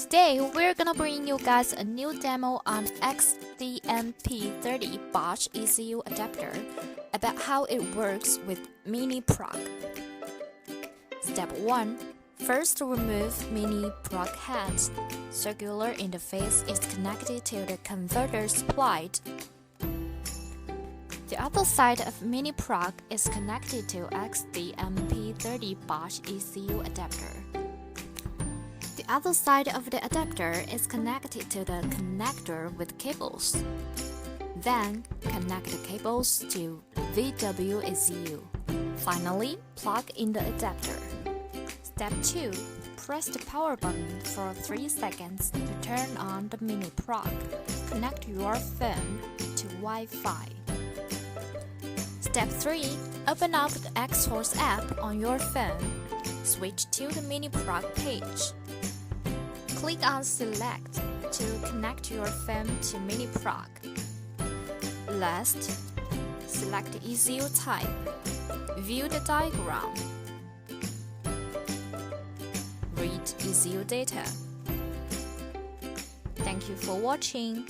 Today, we're gonna bring you guys a new demo on XDMP30 BOSH ECU adapter about how it works with Mini Prog. Step 1. First, remove Mini Prog head. Circular interface is connected to the converter supplied. The other side of Mini Prog is connected to XDMP30 BOSH ECU adapter. The other side of the adapter is connected to the connector with cables. Then, connect the cables to VW ECU. Finally, plug in the adapter. Step 2. Press the power button for 3 seconds to turn on the Mini Prog. Connect your phone to Wi-Fi. Step 3. Open up the Xhorse app on your phone. Switch to the Mini Prog page. Click on Select to connect your phone to Mini Prog. Last, select the ECU type. View the diagram. Read ECU data. Thank you for watching.